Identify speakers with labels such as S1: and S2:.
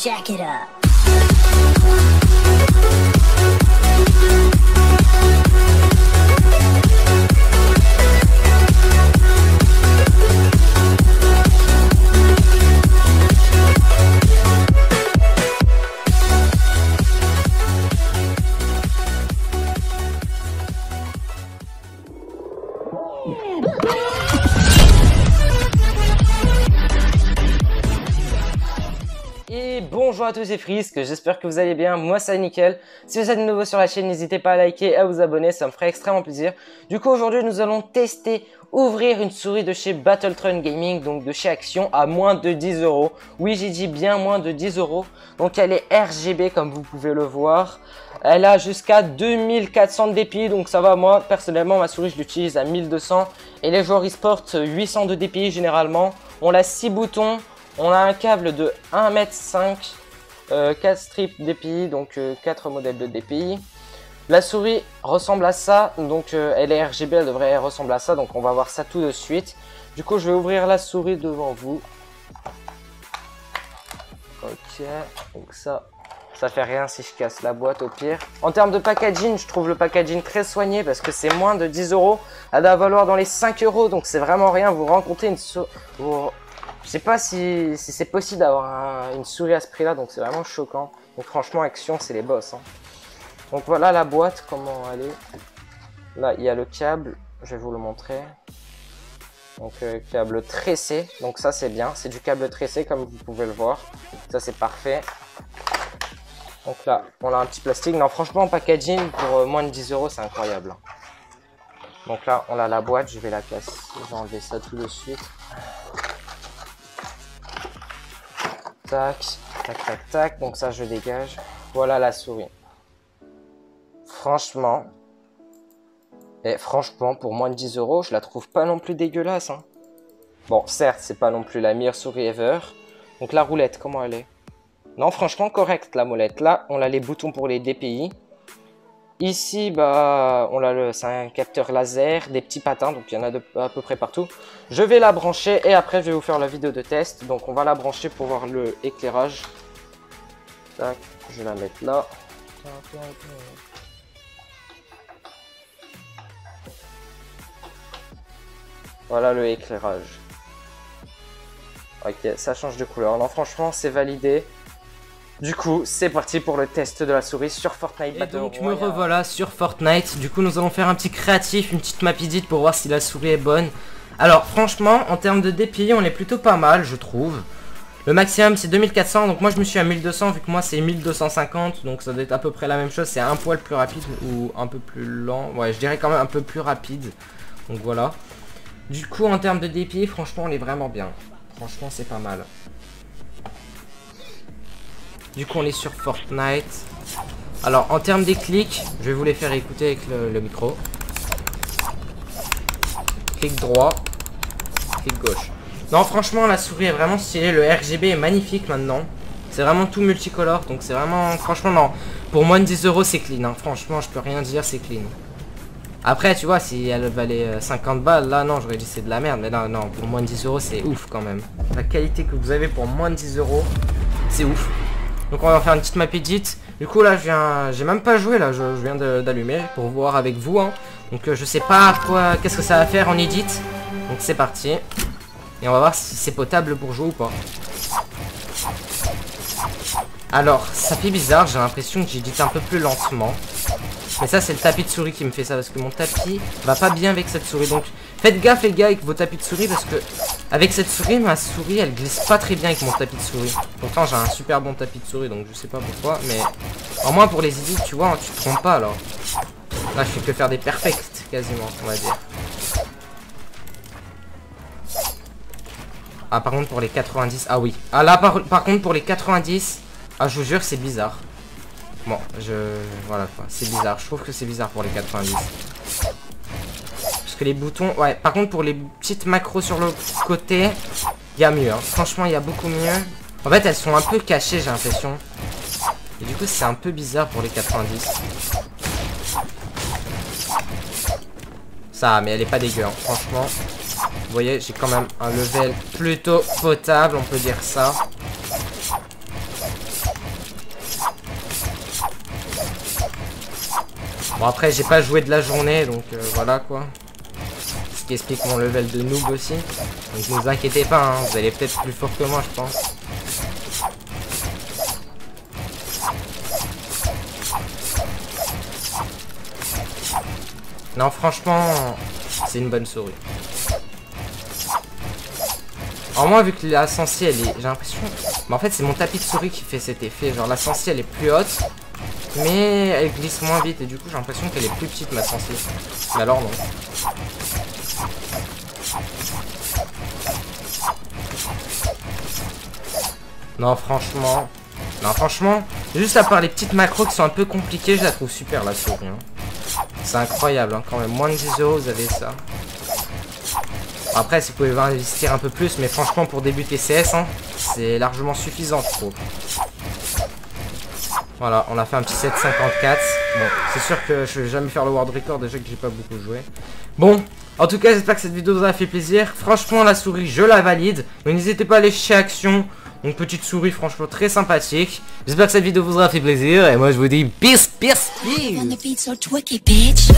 S1: jack it up.
S2: Et bonjour à tous les frisques, j'espère que vous allez bien, moi c'est nickel. Si vous êtes nouveau sur la chaîne, n'hésitez pas à liker et à vous abonner, ça me ferait extrêmement plaisir. Du coup aujourd'hui nous allons tester, ouvrir une souris de chez Battletron Gaming, donc de chez Action, à moins de 10 €. Oui, j'ai dit bien moins de 10 €. Donc elle est RGB comme vous pouvez le voir. Elle a jusqu'à 2400 de DPI, donc ça va. Moi personnellement ma souris je l'utilise à 1200 et les joueurs e-sport 800 de DPI généralement. On a 6 boutons. On a un câble de 1,5 m, 4 strips DPI, donc 4 modèles de DPI. La souris ressemble à ça, donc elle est RGB, elle devrait ressembler à ça, donc on va voir ça tout de suite. Du coup, je vais ouvrir la souris devant vous. Ok, donc ça fait rien si je casse la boîte au pire. En termes de packaging, je trouve le packaging très soigné parce que c'est moins de 10 €. Elle doit valoir dans les 5 €, donc c'est vraiment rien. Vous rencontrez une souris... Je sais pas si c'est possible d'avoir une souris à ce prix là, donc c'est vraiment choquant. Donc franchement Action c'est les boss hein. Donc voilà la boîte, comment elle est. Là il y a le câble, je vais vous le montrer. Donc câble tressé, donc ça c'est bien, c'est du câble tressé comme vous pouvez le voir. Ça c'est parfait. Donc là on a un petit plastique, non franchement packaging pour moins de 10 € c'est incroyable. Donc là on a la boîte, je vais la casser, je vais enlever ça tout de suite. Tac, tac, tac, tac, donc ça je dégage. Voilà la souris. Franchement, pour moins de 10 €, je la trouve pas non plus dégueulasse. Hein. Bon, certes, c'est pas non plus la meilleure souris ever. Donc la roulette, comment elle est? Non, franchement, correcte la molette. Là, on a les boutons pour les DPI. Ici, bah, c'est un capteur laser, des petits patins, donc il y en a à peu près partout. Je vais la brancher et après je vais vous faire la vidéo de test. Donc on va la brancher pour voir le éclairage. Tac, je vais la mettre là. Voilà le éclairage. Ok, ça change de couleur. Non, franchement, c'est validé. Du coup, c'est parti pour le test de la souris sur Fortnite Battle Royale.
S3: Et donc me revoilà sur Fortnite. Du coup, nous allons faire un petit créatif, une petite map edit pour voir si la souris est bonne. Alors, franchement, en termes de DPI, on est plutôt pas mal, je trouve. Le maximum, c'est 2400. Donc moi, je me suis à 1200, vu que moi, c'est 1250. Donc ça doit être à peu près la même chose. C'est un poil plus rapide ou un peu plus lent. Ouais, je dirais quand même un peu plus rapide. Donc voilà. Du coup, en termes de DPI, franchement, on est vraiment bien. Franchement, c'est pas mal. Du coup on est sur Fortnite. Alors en termes des clics, je vais vous les faire écouter avec le micro. Clic droit, clic gauche. Non franchement la souris est vraiment stylée, le RGB est magnifique maintenant. C'est vraiment tout multicolore, donc c'est vraiment, franchement non. Pour moins de 10 € c'est clean, hein. Franchement je peux rien dire, c'est clean. Après tu vois si elle valait 50 balles, là non j'aurais dit c'est de la merde. Mais non, non, pour moins de 10 € c'est ouf quand même. La qualité que vous avez pour moins de 10 €, c'est ouf. Donc on va faire une petite map edit. Du coup là j'ai même pas joué là, je viens d'allumer pour voir avec vous hein. Donc je sais pas quoi, qu'est-ce que ça va faire en edit. Donc c'est parti. Et on va voir si c'est potable pour jouer ou pas. Alors ça fait bizarre, j'ai l'impression que j'édite un peu plus lentement. Mais ça c'est le tapis de souris qui me fait ça, parce que mon tapis va pas bien avec cette souris. Donc faites gaffe les gars avec vos tapis de souris, parce que avec cette souris, ma souris elle glisse pas très bien avec mon tapis de souris. Pourtant j'ai un super bon tapis de souris, donc je sais pas pourquoi. Mais au moins pour les idées tu vois, tu te trompes pas alors. Là je fais que faire des perfects quasiment on va dire. Ah par contre pour les 90, ah oui. Ah là par contre pour les 90, ah je vous jure c'est bizarre. Bon, voilà quoi, c'est bizarre, je trouve que c'est bizarre pour les 90. Parce que les boutons, ouais, par contre pour les petites macros sur le côté, il y a mieux, hein. Franchement il y a beaucoup mieux. En fait elles sont un peu cachées j'ai l'impression. Et du coup c'est un peu bizarre pour les 90. Ça, mais elle est pas dégueu, hein. Franchement. Vous voyez, j'ai quand même un level plutôt potable, on peut dire ça. Bon après j'ai pas joué de la journée donc voilà quoi. Ce qui explique mon level de noob aussi. Donc ne vous inquiétez pas, hein, vous allez peut-être plus fort que moi je pense. Non franchement, c'est une bonne souris. En moins vu que la sensi elle est... J'ai l'impression... Mais en fait c'est mon tapis de souris qui fait cet effet. Genre la sensi elle est plus haute. Mais elle glisse moins vite. Et du coup j'ai l'impression qu'elle est plus petite ma sensi. Mais alors non. Non franchement... Non franchement... Juste à part les petites macros qui sont un peu compliquées, je la trouve super la souris. Hein. C'est incroyable hein, quand même. Moins de 10 € vous avez ça. Après, si vous pouvez investir un peu plus, mais franchement, pour débuter CS, hein, c'est largement suffisant, je trouve. Voilà, on a fait un petit 7,54. Bon, c'est sûr que je vais jamais faire le world record, déjà que j'ai pas beaucoup joué. Bon, en tout cas, j'espère que cette vidéo vous a fait plaisir. Franchement, la souris, je la valide. Donc, n'hésitez pas à aller chez Action. Donc, petite souris, franchement, très sympathique. J'espère que cette vidéo vous aura fait plaisir. Et moi, je vous dis peace, peace, peace.